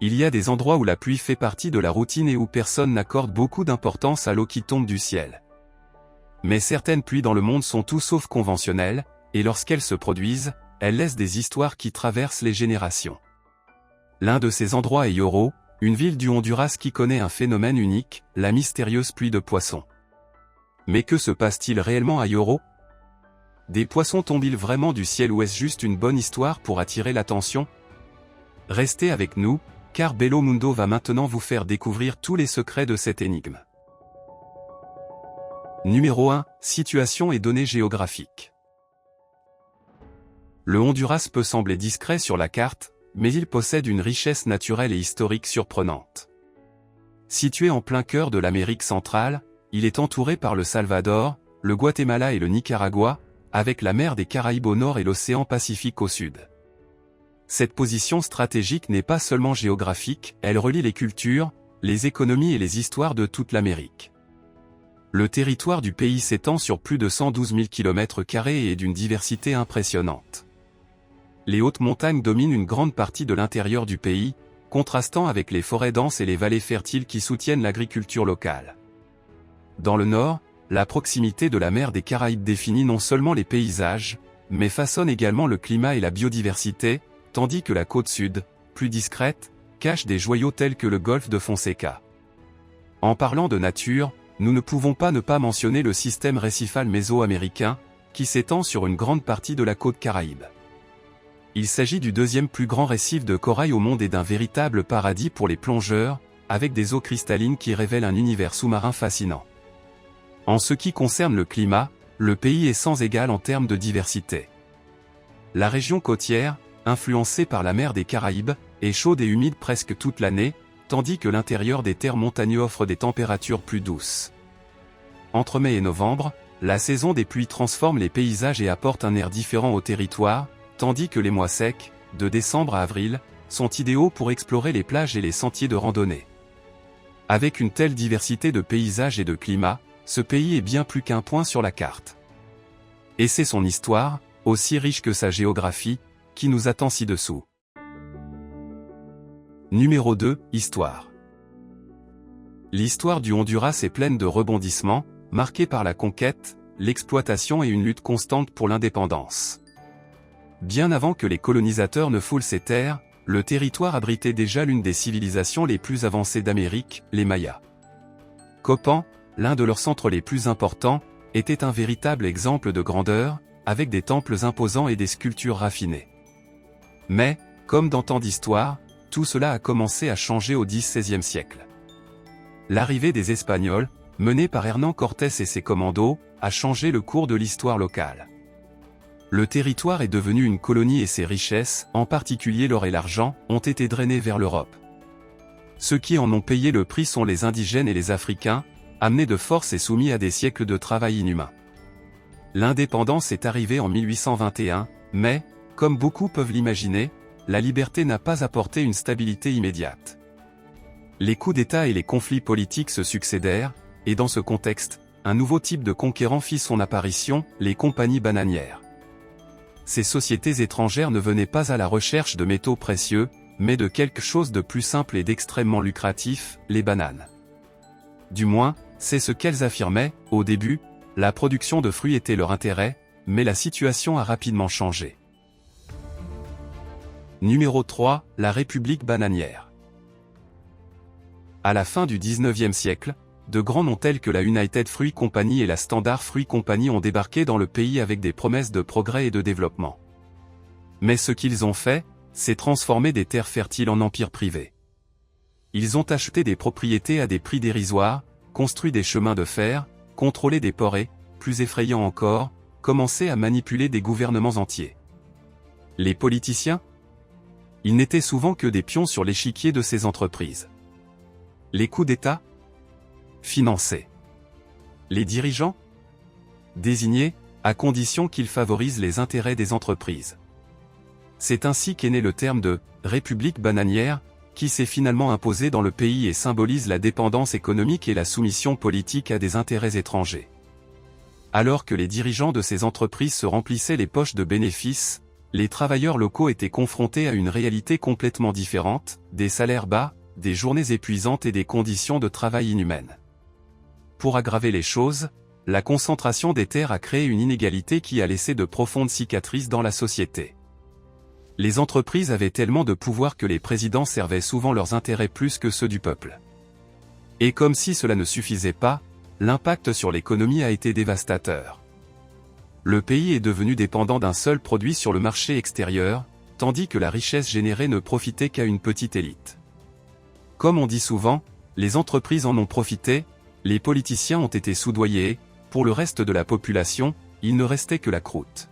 Il y a des endroits où la pluie fait partie de la routine et où personne n'accorde beaucoup d'importance à l'eau qui tombe du ciel. Mais certaines pluies dans le monde sont tout sauf conventionnelles, et lorsqu'elles se produisent, elles laissent des histoires qui traversent les générations. L'un de ces endroits est Yoro, une ville du Honduras qui connaît un phénomène unique, la mystérieuse pluie de poissons. Mais que se passe-t-il réellement à Yoro? Des poissons tombent-ils vraiment du ciel ou est-ce juste une bonne histoire pour attirer l'attention? Restez avec nous, car Bello Mundo va maintenant vous faire découvrir tous les secrets de cette énigme. Numéro 1. Situation et données géographiques. Le Honduras peut sembler discret sur la carte, mais il possède une richesse naturelle et historique surprenante. Situé en plein cœur de l'Amérique centrale, il est entouré par le Salvador, le Guatemala et le Nicaragua, avec la mer des Caraïbes au nord et l'océan Pacifique au sud. Cette position stratégique n'est pas seulement géographique, elle relie les cultures, les économies et les histoires de toute l'Amérique. Le territoire du pays s'étend sur plus de 112 000 km² et est d'une diversité impressionnante. Les hautes montagnes dominent une grande partie de l'intérieur du pays, contrastant avec les forêts denses et les vallées fertiles qui soutiennent l'agriculture locale. Dans le nord, la proximité de la mer des Caraïbes définit non seulement les paysages, mais façonne également le climat et la biodiversité, tandis que la côte sud, plus discrète, cache des joyaux tels que le golfe de Fonseca. En parlant de nature, nous ne pouvons pas ne pas mentionner le système récifal mésoaméricain, qui s'étend sur une grande partie de la côte Caraïbe. Il s'agit du deuxième plus grand récif de corail au monde et d'un véritable paradis pour les plongeurs, avec des eaux cristallines qui révèlent un univers sous-marin fascinant. En ce qui concerne le climat, le pays est sans égal en termes de diversité. La région côtière, influencée par la mer des Caraïbes, est chaude et humide presque toute l'année, tandis que l'intérieur des terres montagneuses offre des températures plus douces. Entre mai et novembre, la saison des pluies transforme les paysages et apporte un air différent au territoire, tandis que les mois secs, de décembre à avril, sont idéaux pour explorer les plages et les sentiers de randonnée. Avec une telle diversité de paysages et de climats, ce pays est bien plus qu'un point sur la carte. Et c'est son histoire, aussi riche que sa géographie, qui nous attend ci-dessous. Numéro 2. Histoire. L'histoire du Honduras est pleine de rebondissements, marquée par la conquête, l'exploitation et une lutte constante pour l'indépendance. Bien avant que les colonisateurs ne foulent ces terres, le territoire abritait déjà l'une des civilisations les plus avancées d'Amérique, les Mayas. Copan, l'un de leurs centres les plus importants, était un véritable exemple de grandeur, avec des temples imposants et des sculptures raffinées. Mais, comme dans tant d'histoires, tout cela a commencé à changer au XVIe siècle. L'arrivée des Espagnols, menée par Hernán Cortés et ses commandos, a changé le cours de l'histoire locale. Le territoire est devenu une colonie et ses richesses, en particulier l'or et l'argent, ont été drainés vers l'Europe. Ceux qui en ont payé le prix sont les indigènes et les Africains, amenés de force et soumis à des siècles de travail inhumain. L'indépendance est arrivée en 1821, mais, comme beaucoup peuvent l'imaginer, la liberté n'a pas apporté une stabilité immédiate. Les coups d'État et les conflits politiques se succédèrent, et dans ce contexte, un nouveau type de conquérant fit son apparition, les compagnies bananières. Ces sociétés étrangères ne venaient pas à la recherche de métaux précieux, mais de quelque chose de plus simple et d'extrêmement lucratif, les bananes. Du moins, c'est ce qu'elles affirmaient. Au début, la production de fruits était leur intérêt, mais la situation a rapidement changé. Numéro 3, la République bananière. À la fin du XIXe siècle, de grands noms tels que la United Fruit Company et la Standard Fruit Company ont débarqué dans le pays avec des promesses de progrès et de développement. Mais ce qu'ils ont fait, c'est transformer des terres fertiles en empires privés. Ils ont acheté des propriétés à des prix dérisoires, construit des chemins de fer, contrôlé des ports et, plus effrayant encore, commencé à manipuler des gouvernements entiers. Les politiciens? Ils n'étaient souvent que des pions sur l'échiquier de ces entreprises. Les coups d'État? Financés. Les dirigeants? Désignés, à condition qu'ils favorisent les intérêts des entreprises. C'est ainsi qu'est né le terme de « République bananière », qui s'est finalement imposé dans le pays et symbolise la dépendance économique et la soumission politique à des intérêts étrangers. Alors que les dirigeants de ces entreprises se remplissaient les poches de bénéfices, les travailleurs locaux étaient confrontés à une réalité complètement différente, des salaires bas, des journées épuisantes et des conditions de travail inhumaines. Pour aggraver les choses, la concentration des terres a créé une inégalité qui a laissé de profondes cicatrices dans la société. Les entreprises avaient tellement de pouvoir que les présidents servaient souvent leurs intérêts plus que ceux du peuple. Et comme si cela ne suffisait pas, l'impact sur l'économie a été dévastateur. Le pays est devenu dépendant d'un seul produit sur le marché extérieur, tandis que la richesse générée ne profitait qu'à une petite élite. Comme on dit souvent, les entreprises en ont profité, les politiciens ont été soudoyés, pour le reste de la population, il ne restait que la croûte.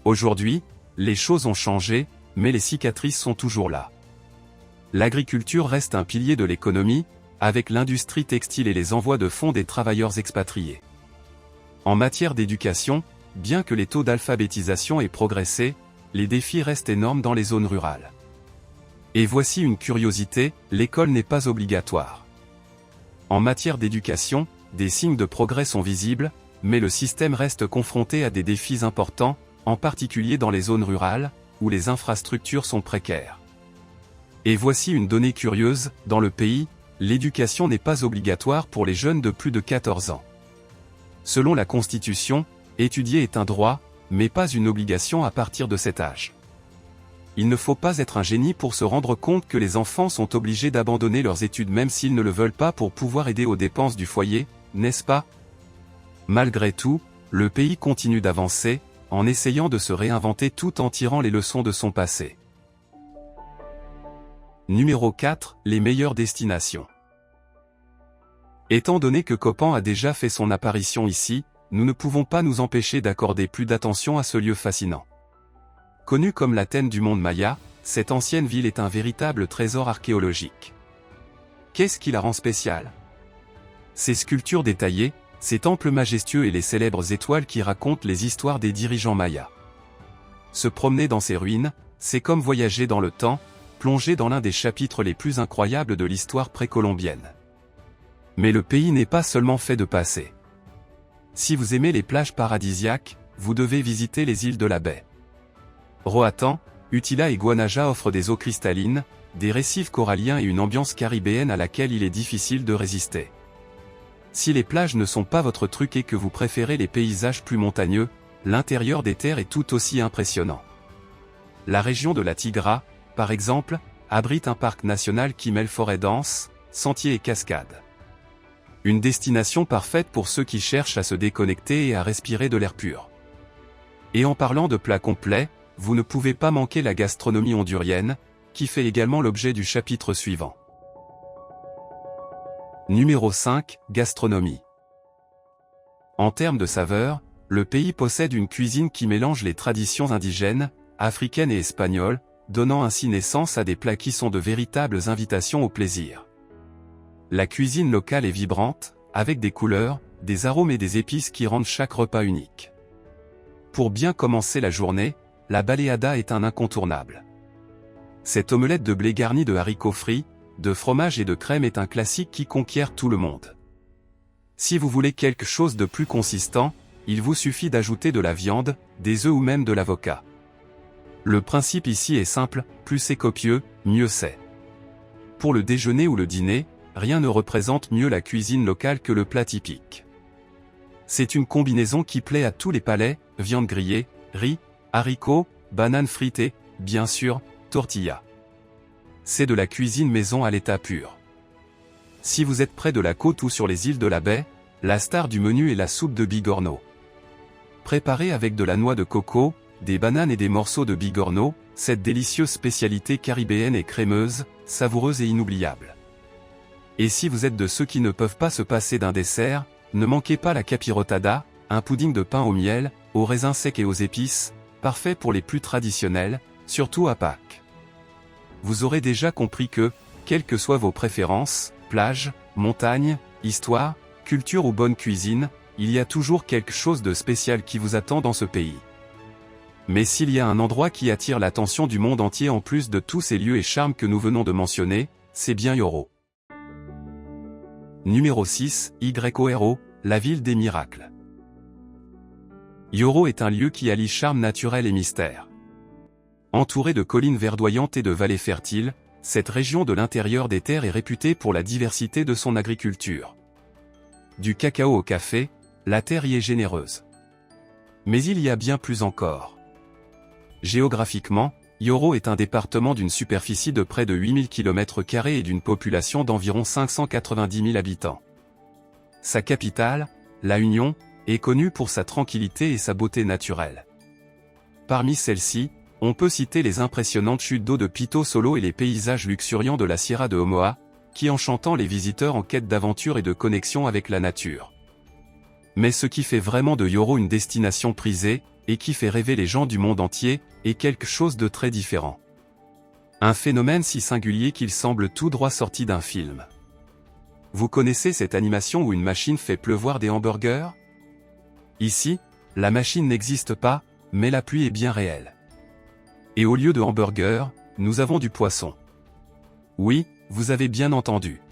Aujourd'hui, les choses ont changé, mais les cicatrices sont toujours là. L'agriculture reste un pilier de l'économie, avec l'industrie textile et les envois de fonds des travailleurs expatriés. En matière d'éducation, bien que les taux d'alphabétisation aient progressé, les défis restent énormes dans les zones rurales. Et voici une curiosité, l'école n'est pas obligatoire. En matière d'éducation, des signes de progrès sont visibles, mais le système reste confronté à des défis importants, en particulier dans les zones rurales, où les infrastructures sont précaires. Et voici une donnée curieuse, dans le pays, l'éducation n'est pas obligatoire pour les jeunes de plus de 14 ans. Selon la Constitution, étudier est un droit, mais pas une obligation à partir de cet âge. Il ne faut pas être un génie pour se rendre compte que les enfants sont obligés d'abandonner leurs études même s'ils ne le veulent pas pour pouvoir aider aux dépenses du foyer, n'est-ce pas? Malgré tout, le pays continue d'avancer, en essayant de se réinventer tout en tirant les leçons de son passé. Numéro 4, les meilleures destinations. Étant donné que Copan a déjà fait son apparition ici, nous ne pouvons pas nous empêcher d'accorder plus d'attention à ce lieu fascinant. Connue comme l'Athènes du monde maya, cette ancienne ville est un véritable trésor archéologique. Qu'est-ce qui la rend spéciale? Ses sculptures détaillées, ses temples majestueux et les célèbres étoiles qui racontent les histoires des dirigeants mayas. Se promener dans ces ruines, c'est comme voyager dans le temps, plonger dans l'un des chapitres les plus incroyables de l'histoire précolombienne. Mais le pays n'est pas seulement fait de passé. Si vous aimez les plages paradisiaques, vous devez visiter les îles de la baie. Roatan, Utila et Guanaja offrent des eaux cristallines, des récifs coralliens et une ambiance caribéenne à laquelle il est difficile de résister. Si les plages ne sont pas votre truc et que vous préférez les paysages plus montagneux, l'intérieur des terres est tout aussi impressionnant. La région de la Tigra, par exemple, abrite un parc national qui mêle forêt dense, sentiers et cascades. Une destination parfaite pour ceux qui cherchent à se déconnecter et à respirer de l'air pur. Et en parlant de plats complets, vous ne pouvez pas manquer la gastronomie hondurienne, qui fait également l'objet du chapitre suivant. Numéro 5, gastronomie. En termes de saveurs, le pays possède une cuisine qui mélange les traditions indigènes, africaines et espagnoles, donnant ainsi naissance à des plats qui sont de véritables invitations au plaisir. La cuisine locale est vibrante, avec des couleurs, des arômes et des épices qui rendent chaque repas unique. Pour bien commencer la journée, la baleada est un incontournable. Cette omelette de blé garnie de haricots frits, de fromage et de crème est un classique qui conquiert tout le monde. Si vous voulez quelque chose de plus consistant, il vous suffit d'ajouter de la viande, des œufs ou même de l'avocat. Le principe ici est simple, plus c'est copieux, mieux c'est. Pour le déjeuner ou le dîner, rien ne représente mieux la cuisine locale que le plat typique. C'est une combinaison qui plaît à tous les palais, viande grillée, riz, haricots, bananes frites et, bien sûr, tortillas. C'est de la cuisine maison à l'état pur. Si vous êtes près de la côte ou sur les îles de la baie, la star du menu est la soupe de bigorneau. Préparée avec de la noix de coco, des bananes et des morceaux de bigorneau, cette délicieuse spécialité caribéenne est crémeuse, savoureuse et inoubliable. Et si vous êtes de ceux qui ne peuvent pas se passer d'un dessert, ne manquez pas la capirotada, un pudding de pain au miel, aux raisins secs et aux épices, parfait pour les plus traditionnels, surtout à Pâques. Vous aurez déjà compris que, quelles que soient vos préférences, plage, montagne, histoire, culture ou bonne cuisine, il y a toujours quelque chose de spécial qui vous attend dans ce pays. Mais s'il y a un endroit qui attire l'attention du monde entier en plus de tous ces lieux et charmes que nous venons de mentionner, c'est bien Yoro. Numéro 6, Yoro, la ville des miracles. Yoro est un lieu qui allie charme naturel et mystère. Entourée de collines verdoyantes et de vallées fertiles, cette région de l'intérieur des terres est réputée pour la diversité de son agriculture. Du cacao au café, la terre y est généreuse. Mais il y a bien plus encore. Géographiquement, Yoro est un département d'une superficie de près de 8000 km² et d'une population d'environ 590 000 habitants. Sa capitale, La Union, est connue pour sa tranquillité et sa beauté naturelle. Parmi celles-ci, on peut citer les impressionnantes chutes d'eau de Pito Solo et les paysages luxuriants de la Sierra de Omoa, qui enchantent les visiteurs en quête d'aventure et de connexion avec la nature. Mais ce qui fait vraiment de Yoro une destination prisée, et qui fait rêver les gens du monde entier, est quelque chose de très différent. Un phénomène si singulier qu'il semble tout droit sorti d'un film. Vous connaissez cette animation où une machine fait pleuvoir des hamburgers? Ici, la machine n'existe pas, mais la pluie est bien réelle. Et au lieu de hamburgers, nous avons du poisson. Oui, vous avez bien entendu.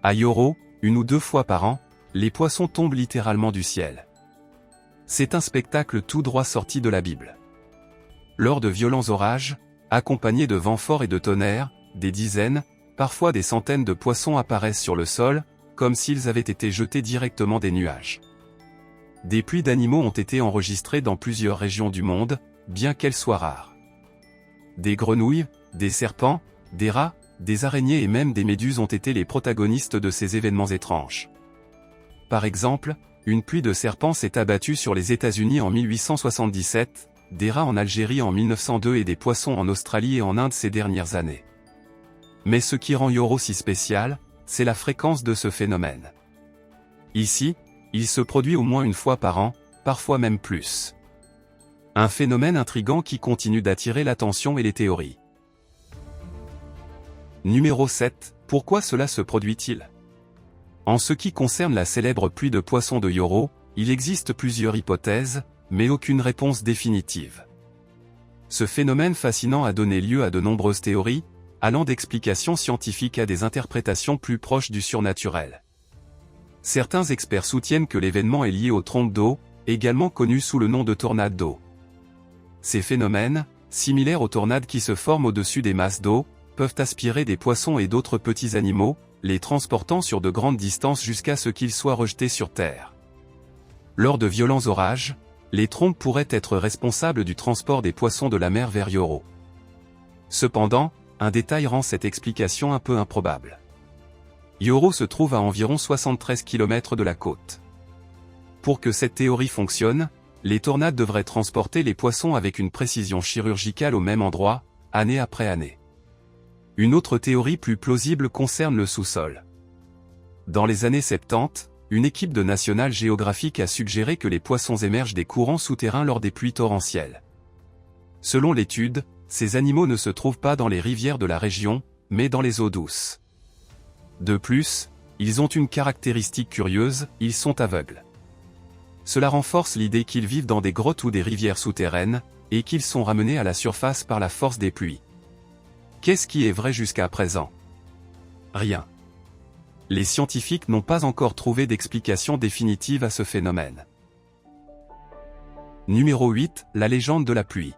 À Yoro, 1 ou 2 fois par an, les poissons tombent littéralement du ciel. C'est un spectacle tout droit sorti de la Bible. Lors de violents orages, accompagnés de vents forts et de tonnerres, des dizaines, parfois des centaines de poissons apparaissent sur le sol, comme s'ils avaient été jetés directement des nuages. Des pluies d'animaux ont été enregistrées dans plusieurs régions du monde, bien qu'elles soient rares. Des grenouilles, des serpents, des rats, des araignées et même des méduses ont été les protagonistes de ces événements étranges. Par exemple, une pluie de serpents s'est abattue sur les États-Unis en 1877, des rats en Algérie en 1902 et des poissons en Australie et en Inde ces dernières années. Mais ce qui rend Yoro si spécial, c'est la fréquence de ce phénomène. Ici, il se produit au moins 1 fois par an, parfois même plus. Un phénomène intrigant qui continue d'attirer l'attention et les théories. Numéro 7. Pourquoi cela se produit-il? En ce qui concerne la célèbre pluie de poissons de Yoro, il existe plusieurs hypothèses, mais aucune réponse définitive. Ce phénomène fascinant a donné lieu à de nombreuses théories, allant d'explications scientifiques à des interprétations plus proches du surnaturel. Certains experts soutiennent que l'événement est lié aux trompes d'eau, également connues sous le nom de tornades d'eau. Ces phénomènes, similaires aux tornades qui se forment au-dessus des masses d'eau, peuvent aspirer des poissons et d'autres petits animaux, les transportant sur de grandes distances jusqu'à ce qu'ils soient rejetés sur Terre. Lors de violents orages, les trompes pourraient être responsables du transport des poissons de la mer vers Yoro. Cependant, un détail rend cette explication un peu improbable. Yoro se trouve à environ 73 km de la côte. Pour que cette théorie fonctionne, les tornades devraient transporter les poissons avec une précision chirurgicale au même endroit, année après année. Une autre théorie plus plausible concerne le sous-sol. Dans les années 70, une équipe de National Geographic a suggéré que les poissons émergent des courants souterrains lors des pluies torrentielles. Selon l'étude, ces animaux ne se trouvent pas dans les rivières de la région, mais dans les eaux douces. De plus, ils ont une caractéristique curieuse, ils sont aveugles. Cela renforce l'idée qu'ils vivent dans des grottes ou des rivières souterraines, et qu'ils sont ramenés à la surface par la force des pluies. Qu'est-ce qui est vrai jusqu'à présent? Rien. Les scientifiques n'ont pas encore trouvé d'explication définitive à ce phénomène. Numéro 8. La légende de la pluie.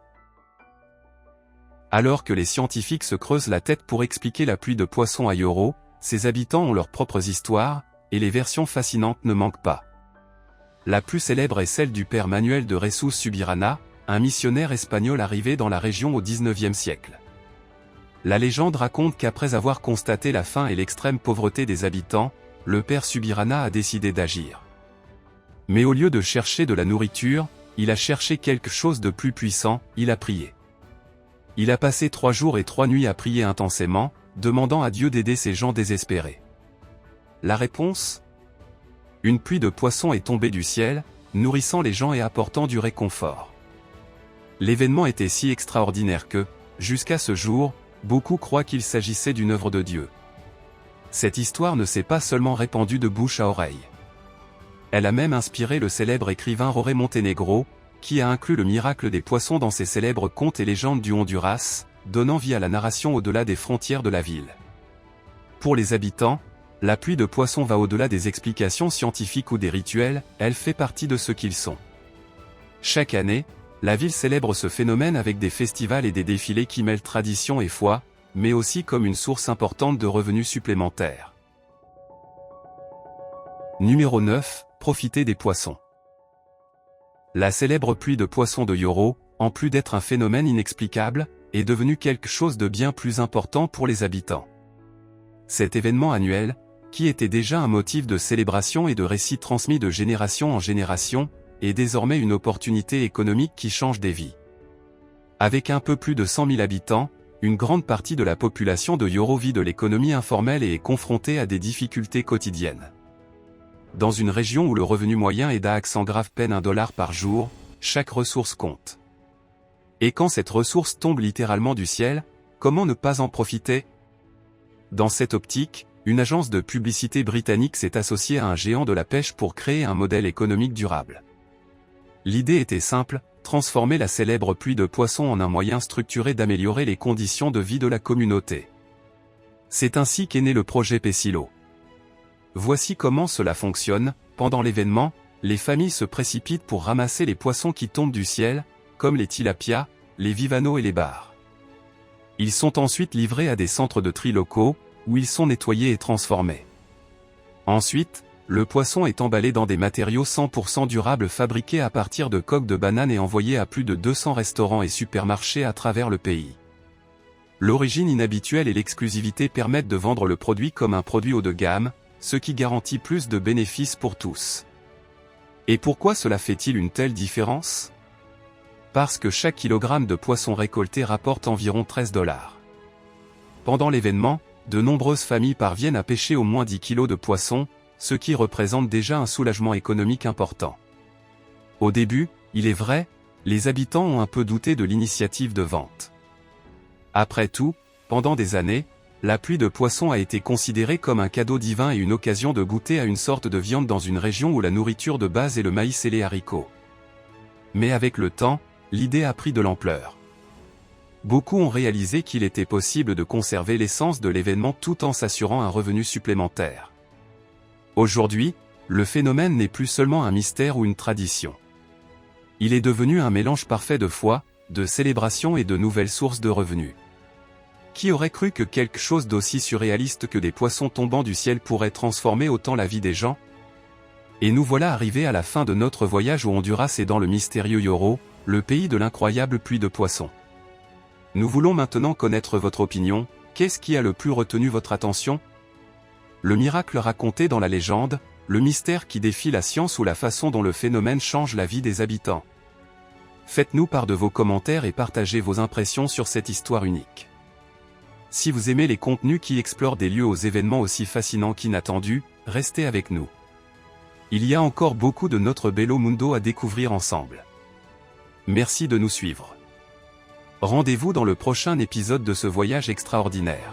Alors que les scientifiques se creusent la tête pour expliquer la pluie de poissons à Yoro, ses habitants ont leurs propres histoires, et les versions fascinantes ne manquent pas. La plus célèbre est celle du père Manuel de Jesus Subirana, un missionnaire espagnol arrivé dans la région au XIXe siècle. La légende raconte qu'après avoir constaté la faim et l'extrême pauvreté des habitants, le père Subirana a décidé d'agir. Mais au lieu de chercher de la nourriture, il a cherché quelque chose de plus puissant, il a prié. Il a passé 3 jours et 3 nuits à prier intensément, demandant à Dieu d'aider ces gens désespérés. La réponse? Une pluie de poissons est tombée du ciel, nourrissant les gens et apportant du réconfort. L'événement était si extraordinaire que, jusqu'à ce jour, beaucoup croient qu'il s'agissait d'une œuvre de Dieu. Cette histoire ne s'est pas seulement répandue de bouche à oreille. Elle a même inspiré le célèbre écrivain Jorge Montenegro, qui a inclus le miracle des poissons dans ses célèbres contes et légendes du Honduras, donnant vie à la narration au-delà des frontières de la ville. Pour les habitants, la pluie de poissons va au-delà des explications scientifiques ou des rituels, elle fait partie de ce qu'ils sont. Chaque année, la ville célèbre ce phénomène avec des festivals et des défilés qui mêlent tradition et foi, mais aussi comme une source importante de revenus supplémentaires. Numéro 9, profiter des poissons. La célèbre pluie de poissons de Yoro, en plus d'être un phénomène inexplicable, est devenue quelque chose de bien plus important pour les habitants. Cet événement annuel, qui était déjà un motif de célébration et de récit transmis de génération en génération, est désormais une opportunité économique qui change des vies. Avec un peu plus de 100 000 habitants, une grande partie de la population de Yoro vit de l'économie informelle et est confrontée à des difficultés quotidiennes. Dans une région où le revenu moyen est d'accent grave peine $1 par jour, chaque ressource compte. Et quand cette ressource tombe littéralement du ciel, comment ne pas en profiter? Dans cette optique, une agence de publicité britannique s'est associée à un géant de la pêche pour créer un modèle économique durable. L'idée était simple, transformer la célèbre pluie de poissons en un moyen structuré d'améliorer les conditions de vie de la communauté. C'est ainsi qu'est né le projet Pessilo. Voici comment cela fonctionne. Pendant l'événement, les familles se précipitent pour ramasser les poissons qui tombent du ciel, comme les tilapias, les vivanos et les bars. Ils sont ensuite livrés à des centres de tri locaux, où ils sont nettoyés et transformés. Ensuite, le poisson est emballé dans des matériaux 100% durables fabriqués à partir de coques de banane et envoyé à plus de 200 restaurants et supermarchés à travers le pays. L'origine inhabituelle et l'exclusivité permettent de vendre le produit comme un produit haut de gamme, ce qui garantit plus de bénéfices pour tous. Et pourquoi cela fait-il une telle différence? Parce que chaque kilogramme de poisson récolté rapporte environ $13. Pendant l'événement, de nombreuses familles parviennent à pêcher au moins 10 kilos de poissons, ce qui représente déjà un soulagement économique important. Au début, il est vrai, les habitants ont un peu douté de l'initiative de vente. Après tout, pendant des années, la pluie de poissons a été considérée comme un cadeau divin et une occasion de goûter à une sorte de viande dans une région où la nourriture de base est le maïs et les haricots. Mais avec le temps, l'idée a pris de l'ampleur. Beaucoup ont réalisé qu'il était possible de conserver l'essence de l'événement tout en s'assurant un revenu supplémentaire. Aujourd'hui, le phénomène n'est plus seulement un mystère ou une tradition. Il est devenu un mélange parfait de foi, de célébration et de nouvelles sources de revenus. Qui aurait cru que quelque chose d'aussi surréaliste que des poissons tombant du ciel pourrait transformer autant la vie des gens? Et nous voilà arrivés à la fin de notre voyage au Honduras et dans le mystérieux Yoro, le pays de l'incroyable pluie de poissons. Nous voulons maintenant connaître votre opinion. Qu'est-ce qui a le plus retenu votre attention? Le miracle raconté dans la légende, le mystère qui défie la science ou la façon dont le phénomène change la vie des habitants? Faites-nous part de vos commentaires et partagez vos impressions sur cette histoire unique. Si vous aimez les contenus qui explorent des lieux aux événements aussi fascinants qu'inattendus, restez avec nous. Il y a encore beaucoup de notre bello mundo à découvrir ensemble. Merci de nous suivre. Rendez-vous dans le prochain épisode de ce voyage extraordinaire.